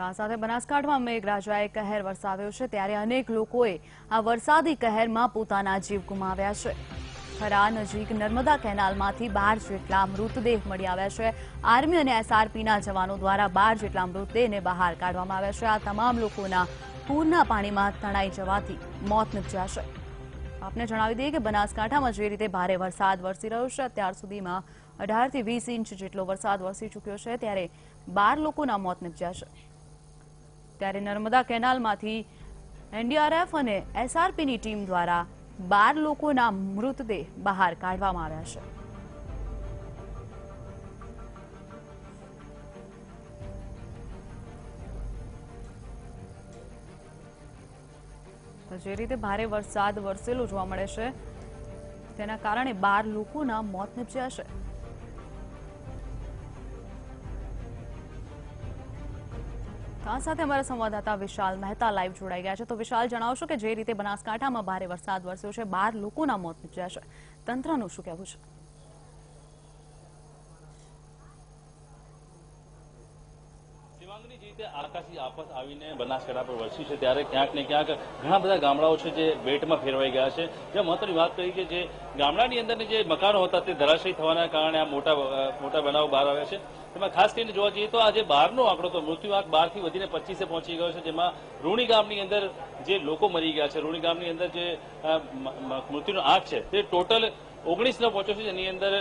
આ સાથે બનાસકાંઠામાં મેઘરાજાએ કહેર વરસાવ્યો છે ત્યારે અનેક લોકોએ આ વરસાદી કહેરમાં પોતાના જીવ ગુમાવ્યા છે। ખરા નજીક નર્મદા કેનાલમાંથી 12 જેટલા મૃતદેહ મળી આવ્યા છે। આર્મી અને એસઆરપીના જવાનો દ્વારા 12 જેટલા મૃતદેહને બહાર કાઢવામાં આવ્યા છે। આ તમામ લોકોના પૂરના પાણીમાં તણાઈ જવાથી મોત નિપજ્યા છે। આપને જણાવી દઈએ કે બનાસકાંઠામાં જે રીતે ભારે વરસાદ વરસી રહ્યો છે અત્યાર સુધીમાં 18 થી 20 ઇંચ જેટલો વરસાદ વરસી ચૂક્યો છે ત્યારે 12 લોકોના મોત નિપજ્યા છે। ત્યારે નર્મદા કેનાલમાંથી એનડીઆરએફ અને એસઆરપીની ટીમ દ્વારા 12 લોકોના મૃતદેહ બહાર કાઢવામાં આવ્યા છે। જે રીતે ભારે વરસાદ વરસેલો જોવા મળે છે તેના કારણે 12 લોકોના મોત નિપજ્યા છે। આ સાથે અમારા સંવાદદાતા વિશાલ મહેતા લાઈવ જોડાઈ ગયા છે। તો વિશાલ, જણાવશો કે જે રીતે બનાસકાંઠામાં ભારે વરસાદ વરસ્યો છે, 12 લોકોના મોત નિપજ્યા છે, તંત્રનું શું કહેવું છે? આકાશી આફત આવીને બનાસકાંઠા પર વરસી છે ત્યારે ક્યાંક ને ક્યાંક ઘણા બધા ગામડાઓ છે જે બેટમાં ફેરવાઈ ગયા છે। જે મહત્વની વાત કરી કે જે ગામડાની અંદર જે મકાનો હતા તે ધરાશયી થવાના કારણે આ મોટા બનાવો બહાર આવ્યા છે। તેમાં ખાસ કરીને જોવા જઈએ તો આજે 12નો આંકડો તો મૃત્યુ આંક 12 થી વધીને 25 પહોંચી ગયો છે, જેમાં રૂણી ગામની અંદર જે લોકો મરી ગયા છે, રૂણી ગામની અંદર જે મૃત્યુનો આંક છે તે ટોટલ 19 પહોંચ્યો છે, જેની અંદર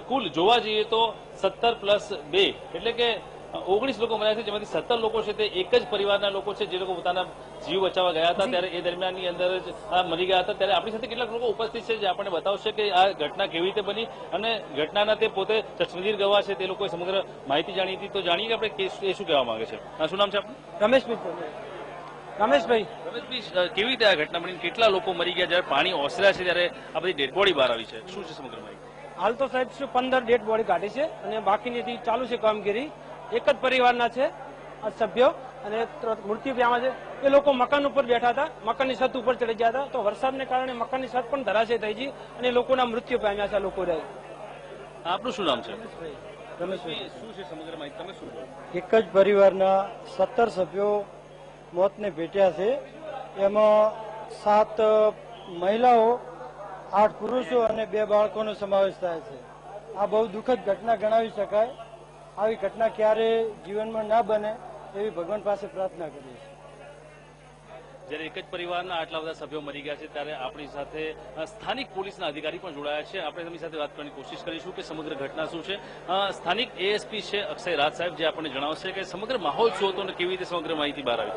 કુલ જોવા જઈએ તો 17+2 એટલે કે 19 લોકો મર્યા છે, જેમાંથી 17 લોકો છે તે એક જ પરિવારના લોકો છે જે લોકો પોતાના જીવ બચાવવા ગયા હતા ત્યારે એ દરમિયાનની અંદર જ મરી ગયા હતા। ત્યારે આપણી સાથે કેટલાક લોકો ઉપસ્થિત છે જે આપણને બતાવશે કે આ ઘટના કેવી રીતે બની અને ઘટનાના તે પોતે ચશ્મદીર ગવાહ છે, તે લોકોએ સમગ્ર માહિતી જાણી હતી। તો જાણીએ કે આપણે શું કહેવા માંગે છે। શું નામ છે આપનું? રમેશભાઈ, કેવી રીતે આ ઘટના બની, કેટલા લોકો મરી ગયા, જયારે પાણી ઓસર્યા છે ત્યારે આ બધી ડેડ બોડી બહાર આવી છે, શું છે સમગ્ર માહિતી? હાલ તો સાહેબ 15 ડેડ બોડી કાઢી છે અને બાકીની ચાલુ છે કામગીરી। એક જ પરિવારના છે સભ્યો અને મૃત્યુ પામ્યા છે। એ લોકો મકાન ઉપર બેઠા હતા, મકાનની છત ઉપર ચડી ગયા હતા, તો વરસાદને કારણે મકાનની છત પણ ધરાશય થઈ ગઈ અને લોકોના મૃત્યુ પામ્યા છે। લોકો રહે। આપનું શું નામ છે? રમેશભાઈ, શું છે સમગ્ર માહિતી, તમે શું કહો? એક જ પરિવારના 17 સભ્યો મોતને ભેટ્યા છે। એમાં 7 મહિલાઓ, 8 પુરુષો અને 2 બાળકોનો સમાવેશ થાય છે। આ બહુ દુઃખદ ઘટના ગણાવી શકાય। આવી ઘટના ક્યારે જીવનમાં ના બને એવી ભગવાન પાસે પ્રાર્થના કરીએ છીએ। જ્યારે એક જ પરિવારના આટલા બધા સભ્યો મરી ગયા છે ત્યારે આપણી સાથે સ્થાનિક પોલીસના અધિકારી પણ જોડાયા છે। આપણે તેમની સાથે વાત કરવાની કોશિશ કરીશું કે સમગ્ર ઘટના શું છે। સ્થાનિક એએસપી છે અક્ષય રાજ સાહેબ, જે આપણને જણાવશે કે સમગ્ર માહોલ શું હતો અને કેવી રીતે સમગ્ર માહિતી બહાર આવી।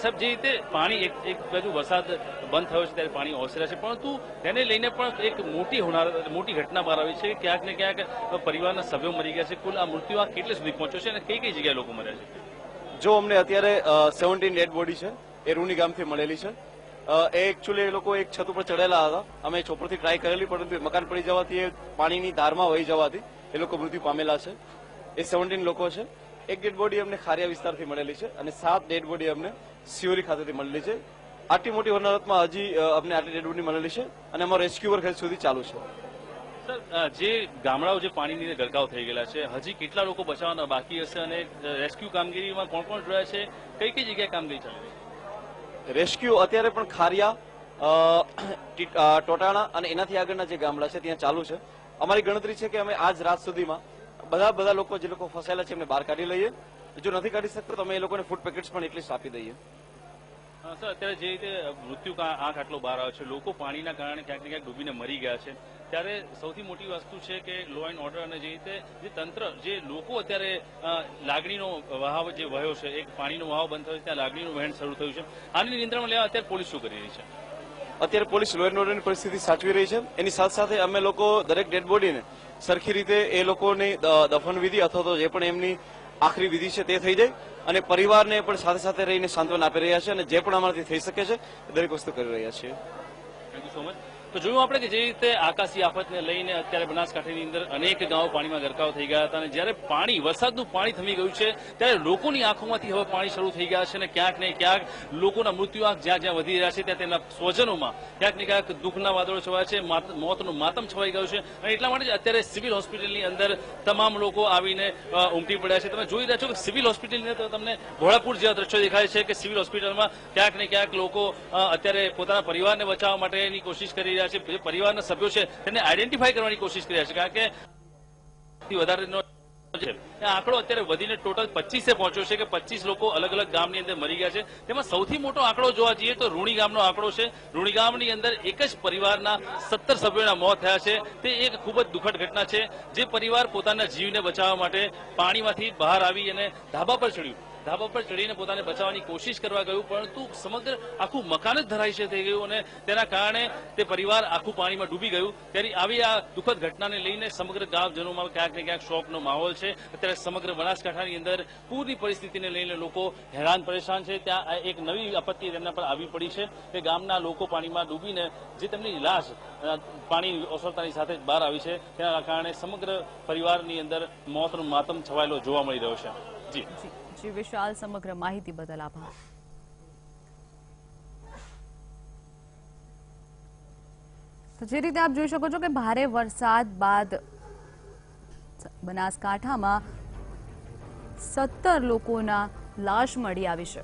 સાહેબ, જે રીતે પાણી એક બાજુ વરસાદ બંધ થયો છે ત્યારે પાણી ઓસર્યા છે, પરંતુ તેને લઈને પણ એક મોટી ઘટના બહાર આવી છે કે ક્યાંક ને ક્યાંક પરિવારના સભ્યો મરી ગયા છે। કુલ આ મૃત્યુ આંક કેટલે સુધી પહોંચ્યો છે અને કઈ કઈ જગ્યાએ લોકો મર્યા છે? જો અમને અત્યારે 17 ડેડ બોડી છે એ રૂની ગામથી મળેલી છે। એ એકચ્યુઅલી એ લોકો એક છત ઉપર ચડેલા હતા, અમે ચોપરથી ટ્રાય કરેલી પરંતુ મકાન પડી જવાથી એ પાણીની ધારમાં વહી જવાથી એ લોકો મૃત્યુ પામેલા છે। એ 17 લોકો છે। એક ડેડ બોડી અમને ખારિયા વિસ્તારથી મળેલી છે અને 7 ડેડ બોડી અમને સિયોરી ખાતેથી મળેલી છે। આટલી મોટી હોનારતમાં હજી અમને આટલી ડેડ બોડી મળેલી છે અને અમારો રેસ્ક્યુ વર્ક હજી સુધી ચાલુ છે। સર, જે ગામડાઓ જે પાણીની ગરકાવ થઈ ગયેલા છે, હજી કેટલા લોકો બચાવવાના બાકી હશે અને રેસ્ક્યુ કામગીરીમાં કોણ કોણ જોડાયા છે, કઈ કઈ જગ્યાએ કામગીરી ચાલી રહી છે? રેસ્ક્યુ અત્યારે પણ ખારિયા, ટોટાણા અને એનાથી આગળના જે ગામડા છે ત્યાં ચાલુ છે। અમારી ગણતરી છે કે અમે આજ રાત સુધીમાં બધા લોકો જે લોકો ફસાયેલા છે એમને બહાર કાઢી લઈએ। જો નથી કાઢી શકતા તો અમે એ લોકોને ફૂડ પેકેટ્સ પણ એટલીસ્ટ આપી દઈએ। સર, અત્યારે જે રીતે મૃત્યુ આંક આટલો બહાર આવ્યો છે, લોકો પાણીના કારણે ક્યાંક ને ક્યાંક ડૂબીને મરી ગયા છે, ત્યારે સૌથી મોટી વસ્તુ છે કે લો એન્ડ ઓર્ડર અને જે રીતે જે તંત્ર, જે લોકો અત્યારે લાગણીનો વહાવ જે વહ્યો છે, એક પાણીનો વહાવ બંધ થયો છે ત્યાં લાગણીનું વહેણ શરૂ થયું છે, આની નિયંત્રણમાં લેવા અત્યારે પોલીસ શું કરી રહી છે? અત્યારે પોલીસ લો એન્ડ ઓર્ડરની પરિસ્થિતિ સાચવી રહી છે। એની સાથે સાથે અમે લોકો દરેક ડેડ બોડીને સરખી રીતે એ લોકોની દફન વિધિ અથવા તો જે પણ એમની આખરી વિધિ છે તે થઈ જાય અને પરિવારને પણ સાથે સાથે રહીને સાંત્વના આપી રહ્યા છે અને જે પણ અમારાથી થઈ શકે છે દરેક વસ્તુ કરી રહ્યા છીએ। Thank you so much. તો જોયું આપણે કે જે રીતે આકાશી આફતને લઈને અત્યારે બનાસકાંઠાની અંદર અનેક ગામો પાણીમાં ગરકાવ થઈ ગયા હતા અને જ્યારે પાણી વરસાદનું પાણી થમી ગયું છે ત્યારે લોકોની આંખોમાંથી હવે પાણી શરૂ થઈ ગયા છે અને ક્યાંક ને ક્યાંક લોકોના મૃત્યુઆંક જ્યાં જ્યાં વધી રહ્યા છે ત્યાં તેના સ્વજનોમાં ક્યાંક ને ક્યાંક દુઃખના વાદળો છવાયા છે, મોતનું માતમ છવાઈ ગયું છે અને એટલા માટે જ અત્યારે સિવિલ હોસ્પિટલની અંદર તમામ લોકો આવીને ઉમટી પડ્યા છે. તમે જોઈ રહ્યા છો કે સિવિલ હોસ્પિટલની અંદર તમને ઘોડાપુર જેવા દ્રશ્યો દેખાય છે કે સિવિલ હોસ્પિટલમાં ક્યાંક ને ક્યાંક લોકો અત્યારે પોતાના પરિવારને બચાવવા માટેની કોશિશ કરી રહ્યા છે. જે પરિવારના સભ્યો છે તેને આઈડેન્ટિફાઈ કરવાની કોશિશ કરી રહ્યા છે કારણ કે વધારેનો આંકડો અત્યારે વધીને ટોટલ 25 પહોંચ્યો છે કે 25 લોકો અલગ અલગ ગામની અંદર મરી ગયા છે. તેમાં સૌથી મોટો આંકડો જોવા જઈએ તો રૂણી ગામનો આંકડો છે. રૂણી ગામની અંદર એક જ પરિવારના 17 સભ્યોના મોત થયા છે. તે એક ખૂબ જ દુઃખદ ઘટના છે. જે પરિવાર પોતાના જીવને બચાવવા માટે પાણીમાંથી બહાર આવી અને ધાબા પર ચડ્યું, ધાબા પર ચડીને પોતાને બચાવવાની કોશિશ કરવા ગયું, પરંતુ સમગ્ર આખું મકાન જ ધરાશયી થઈ ગયું અને તેના કારણે તે પરિવાર આખું પાણીમાં ડૂબી ગયું. ત્યારે આવી આ દુઃખદ ઘટનાને લઈને સમગ્ર ગામજનોમાં ક્યાંક ને ક્યાંક શોકનો માહોલ છે. અત્યારે સમગ્ર બનાસકાંઠાની અંદર પૂરની પરિસ્થિતિને લઈને લોકો હેરાન પરેશાન છે. ત્યાં એક નવી આપત્તિ તેમના પર આવી પડી છે કે ગામના લોકો પાણીમાં ડૂબીને જે તેમની લાશ પાણી ઓસરતાની સાથે જ બહાર આવી છે, તેના કારણે સમગ્ર પરિવારની અંદર મોતનો માતમ છવાયેલો જોવા મળી રહ્યો છે. જી વિશાલ, સમગ્ર માહિતી બદલ આભાર. તો જે રીતે આપ જોઈ શકો છો કે ભારે વરસાદ બાદ બનાસકાંઠામાં 17 લોકોના લાશ મળી આવી છે.